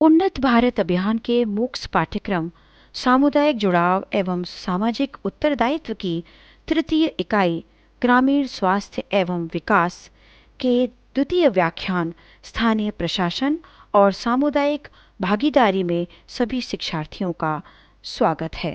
उन्नत भारत अभियान के मूक्स पाठ्यक्रम सामुदायिक जुड़ाव एवं सामाजिक उत्तरदायित्व की तृतीय इकाई ग्रामीण स्वास्थ्य एवं विकास के द्वितीय व्याख्यान स्थानीय प्रशासन और सामुदायिक भागीदारी में सभी शिक्षार्थियों का स्वागत है।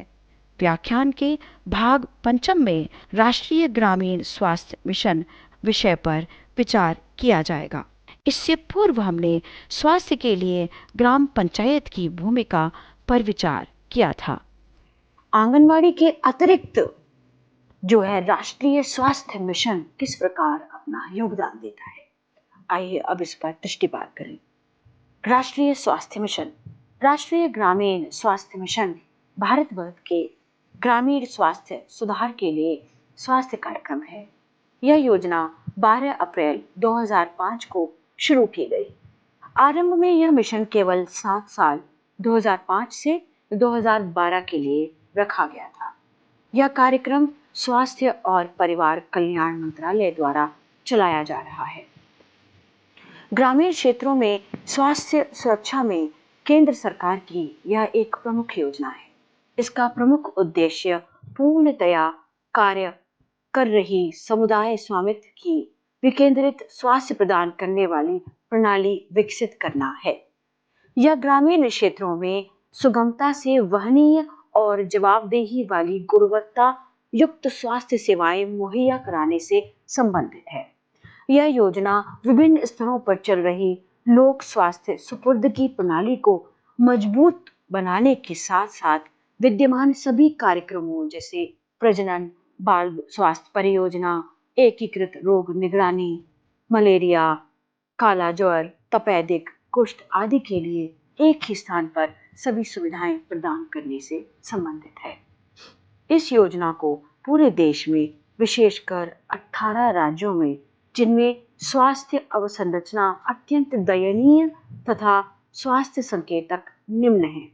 व्याख्यान के भाग पंचम में राष्ट्रीय ग्रामीण स्वास्थ्य मिशन विषय पर विचार किया जाएगा। इससे पूर्व हमने स्वास्थ्य के लिए ग्राम पंचायत की भूमिका पर विचार किया था। आंगनवाड़ी के अतिरिक्त जो है राष्ट्रीय स्वास्थ्य मिशन किस प्रकार अपना योगदान देता है, आइए अब इस पर दृष्टिपात करें। राष्ट्रीय स्वास्थ्य मिशन, राष्ट्रीय ग्रामीण स्वास्थ्य मिशन भारत वर्ष के ग्रामीण स्वास्थ्य सुधार के लिए स्वास्थ्य कार्यक्रम है। यह योजना 12 अप्रैल 2005 को शुरू की गई। आरंभ में यह मिशन केवल 7 साल 2005 से 2012 के लिए रखा गया था। यह कार्यक्रम स्वास्थ्य और परिवार कल्याण मंत्रालय द्वारा चलाया जा रहा है। ग्रामीण क्षेत्रों में स्वास्थ्य सुरक्षा में केंद्र सरकार की यह एक प्रमुख योजना है। इसका प्रमुख उद्देश्य पूर्णतया कार्य कर रही समुदाय स्वामित्व की विकेंद्रित स्वास्थ्य प्रदान करने वाली प्रणाली विकसित करना है। यह ग्रामीण क्षेत्रों में सुगमता से वहनीय और जवाबदेही वाली गुणवत्ता युक्त स्वास्थ्य सेवाएं मुहैया कराने से संबंधित है। यह योजना विभिन्न स्तरों पर चल रही लोक स्वास्थ्य सुपुर्दगी प्रणाली को मजबूत बनाने के साथ साथ विद्यमान सभी कार्यक्रमों जैसे प्रजनन, बाल स्वास्थ्य परियोजना, एकीकृत रोग निगरानी, मलेरिया, काला ज्वर, तपेदिक, कुष्ठ आदि के लिए एक ही स्थान पर सभी सुविधाएं प्रदान करने से संबंधित है। इस योजना को पूरे देश में विशेषकर 18 राज्यों में, जिनमें स्वास्थ्य अवसंरचना अत्यंत दयनीय तथा स्वास्थ्य संकेतक निम्न है,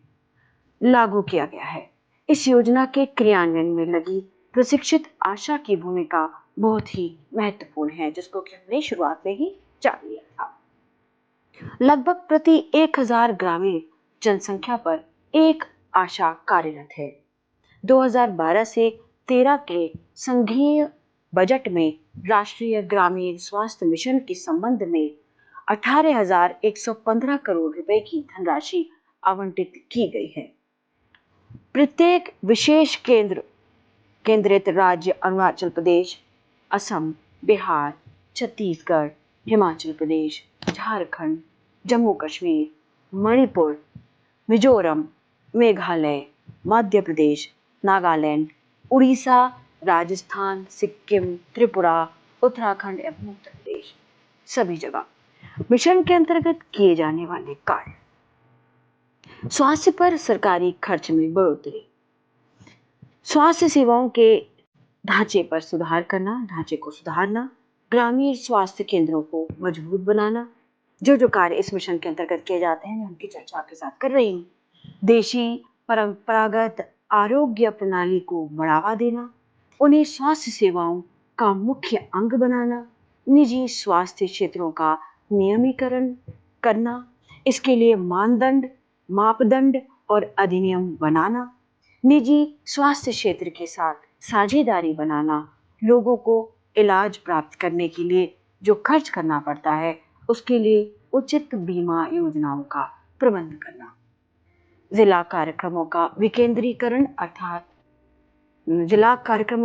लागू किया गया है। इस योजना के क्रियान्वयन में लगी प्रशिक्षित आशा की भूमिका बहुत ही महत्वपूर्ण है, जिसको कि हमने शुरुआत में ही जान लिया था। लगभग प्रति 1000 ग्रामीण जनसंख्या पर एक आशा कार्यरत है। 2012 से 13 के संघीय बजट में राष्ट्रीय ग्रामीण स्वास्थ्य मिशन के संबंध में 18,115 करोड़ रुपए की धनराशि आवंटित की गई है। प्रत्येक विशेष केंद्रित राज्य अरुणाचल प्रदेश, असम, बिहार, छत्तीसगढ़, हिमाचल प्रदेश, झारखंड, जम्मू कश्मीर, मणिपुर, मिजोरम, मेघालय, मध्य प्रदेश, नागालैंड, उड़ीसा, राजस्थान, सिक्किम, त्रिपुरा, उत्तराखंड एवं उत्तर प्रदेश, सभी जगह मिशन के अंतर्गत किए जाने वाले कार्य। स्वास्थ्य पर सरकारी खर्च में बढ़ोतरी, स्वास्थ्य सेवाओं के ढांचे को सुधारना, ग्रामीण स्वास्थ्य केंद्रों को मजबूत बनाना। जो कार्य इस मिशन के अंतर्गत किए जाते हैं मैं उनकी चर्चा आपके साथ कर रही हूँ। देशी परंपरागत आरोग्य प्रणाली को बढ़ावा देना, उन्हें स्वास्थ्य सेवाओं का मुख्य अंग बनाना, निजी स्वास्थ्य क्षेत्रों का नियमीकरण करना, इसके लिए मापदंड और अधिनियम बनाना, निजी स्वास्थ्य क्षेत्र के साथ साझेदारी बनाना, लोगों को इलाज प्राप्त करने के लिए जो खर्च करना पड़ता है उसके लिए उचित बीमा योजनाओं का प्रबंध करना, जिला कार्यक्रमों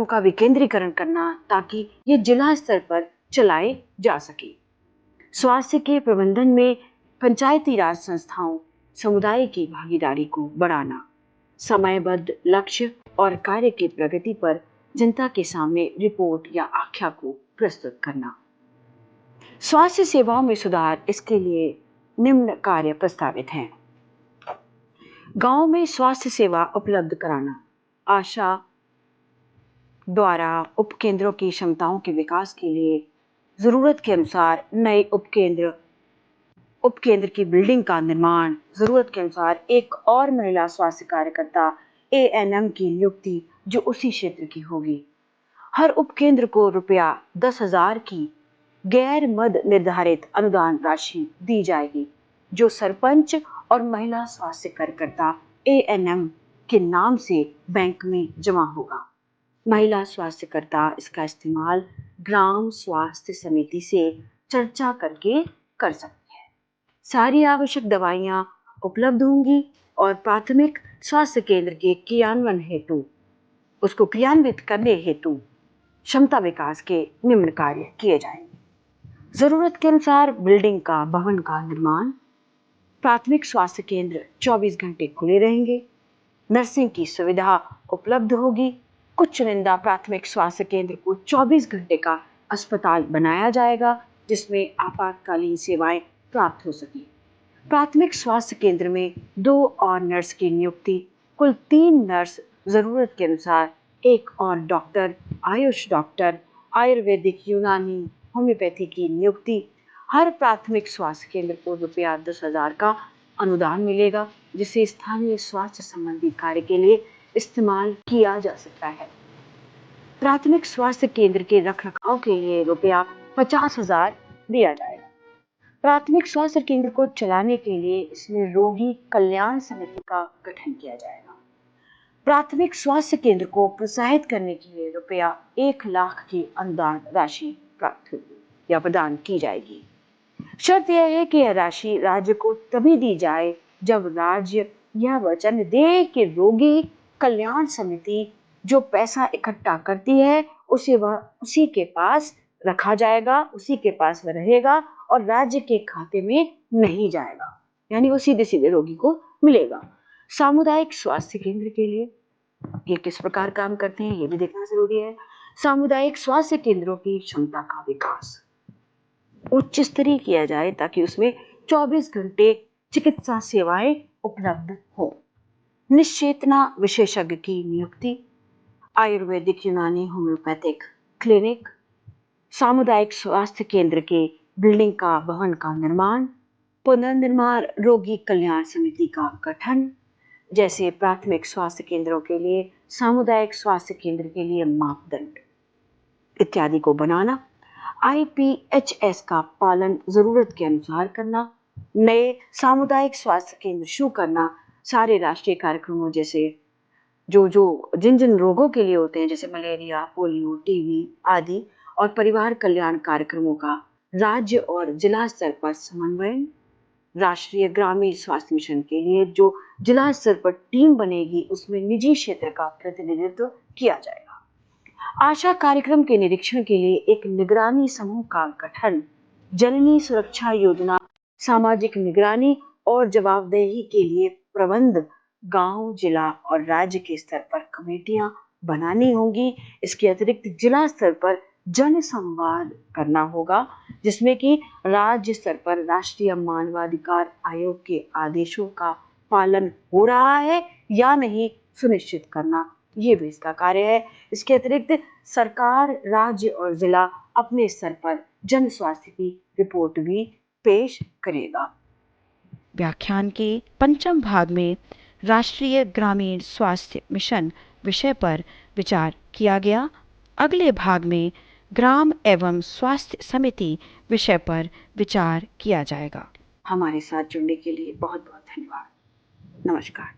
का विकेंद्रीकरण करना ताकि ये जिला स्तर पर चलाए जा सके। स्वास्थ्य के प्रबंधन में पंचायती राज संस्थाओं, समुदाय की भागीदारी को बढ़ाना, समयबद्ध लक्ष्य और कार्य की प्रगति पर जनता के सामने रिपोर्ट या आख्या को प्रस्तुत करना। स्वास्थ्य सेवाओं में सुधार, इसके लिए निम्न कार्य प्रस्तावित हैं। गांव में स्वास्थ्य सेवा उपलब्ध कराना, आशा द्वारा उपकेंद्रों की क्षमताओं के विकास के लिए जरूरत के अनुसार नए उपकेंद्र की बिल्डिंग का निर्माण, जरूरत के अनुसार एक और महिला स्वास्थ्य कार्यकर्ता ANM की नियुक्ति जो उसी क्षेत्र की होगी। हर उपकेंद्र को रुपया 10,000 की गैर मद निर्धारित अनुदान राशि दी जाएगी जो सरपंच और महिला स्वास्थ्य कार्यकर्ता ANM के नाम से बैंक में जमा होगा। महिला स्वास्थ्यकर्ता इसका इस्तेमाल ग्राम स्वास्थ्य समिति से चर्चा करके कर सकती है। सारी आवश्यक दवाइयाँ उपलब्ध होंगी और प्राथमिक स्वास्थ्य केंद्र के उसको क्रियान्वित करने हेतु क्षमता विकास के निम्न कार्य किए जाएंगे। जरूरत के अनुसार बिल्डिंग का भवन का निर्माण, प्राथमिक स्वास्थ्य केंद्र 24 घंटे खुले रहेंगे, नर्सिंग की सुविधा उपलब्ध होगी। कुछ चुनिंदा प्राथमिक स्वास्थ्य केंद्र को 24 घंटे का अस्पताल बनाया जाएगा जिसमें आपातकालीन सेवाएं प्राप्त हो सके। प्राथमिक स्वास्थ्य केंद्र में 2 और नर्स की नियुक्ति, कुल 3 नर्स, जरूरत के अनुसार 1 और डॉक्टर, आयुष डॉक्टर, आयुर्वेदिक, यूनानी, होम्योपैथी की नियुक्ति। हर प्राथमिक स्वास्थ्य केंद्र को रुपया 10,000 का अनुदान मिलेगा जिसे स्थानीय स्वास्थ्य संबंधी कार्य के लिए इस्तेमाल किया जा सकता है। प्राथमिक स्वास्थ्य केंद्र के रखरखाव के लिए रुपया 50,000 दिया जाएगा। प्राथमिक स्वास्थ्य केंद्र को चलाने के लिए इसमें रोगी कल्याण समिति का गठन किया जाएगा। प्राथमिक स्वास्थ्य केंद्र को प्रोत्साहित करने के लिए रुपया 1 लाख की अनुदान राशि प्राप्त होगी या प्रदान की जाएगी। शर्त यह है कि यह राशि राज्य को तभी दी जाए जब राज्य यह वचन दे कि रोगी कल्याण समिति जो पैसा इकट्ठा करती है उसी के पास रखा जाएगा, उसी के पास वह रहेगा और राज्य के खाते में नहीं जाएगा, यानी वो सीधे सीधे रोगी को मिलेगा। सामुदायिक स्वास्थ्य केंद्र के लिए ये किस प्रकार काम करते हैं ये भी देखना जरूरी है। सामुदायिक स्वास्थ्य केंद्रों की क्षमता का विकास उच्च स्तरीय किया जाए ताकि उसमें 24 घंटे चिकित्सा सेवाएं उपलब्ध हो। निश्चेतना विशेषज्ञ की नियुक्ति, आयुर्वेदिक, यूनानी, होम्योपैथिक क्लिनिक, सामुदायिक स्वास्थ्य केंद्र के बिल्डिंग का भवन का निर्माण, पुनर्निर्माण, रोगी कल्याण समिति का गठन, जैसे प्राथमिक स्वास्थ्य केंद्रों के लिए, सामुदायिक स्वास्थ्य केंद्र के लिए मापदंड इत्यादि को बनाना, IPHS का पालन जरूरत के अनुसार करना, नए सामुदायिक स्वास्थ्य केंद्र शुरू करना, सारे राष्ट्रीय कार्यक्रमों जैसे जिन रोगों के लिए होते हैं जैसे मलेरिया, पोलियो, टीबी आदि और परिवार कल्याण कार्यक्रमों का राज्य और जिला स्तर पर समन्वय। राष्ट्रीय ग्रामीण स्वास्थ्य मिशन के लिए जो जिला स्तर पर टीम बनेगी उसमें निजी क्षेत्र का प्रतिनिधित्व किया जाएगा। आशा कार्यक्रम के निरीक्षण के लिए एक निगरानी समूह का गठन, जननी सुरक्षा योजना, सामाजिक निगरानी और जवाबदेही के लिए प्रबंध गांव, जिला और राज्य के स्तर पर कमेटियां बनानी होंगी। इसके अतिरिक्त जिला स्तर पर जन संवाद करना होगा जिसमें कि राज्य स्तर पर राष्ट्रीय मानवाधिकार आयोग के आदेशों का पालन हो रहा है या नहीं सुनिश्चित करना, ये भी इसका कार्य है। इसके अतिरिक्त सरकार, राज्य और जिला अपने स्तर पर जन स्वास्थ्य की रिपोर्ट भी पेश करेगा। व्याख्यान के 5वें भाग में राष्ट्रीय ग्रामीण स्वास्थ्य मिशन विषय पर विचार किया गया। अगले भाग में ग्राम एवं स्वास्थ्य समिति विषय पर विचार किया जाएगा। हमारे साथ जुड़ने के लिए बहुत बहुत धन्यवाद। नमस्कार।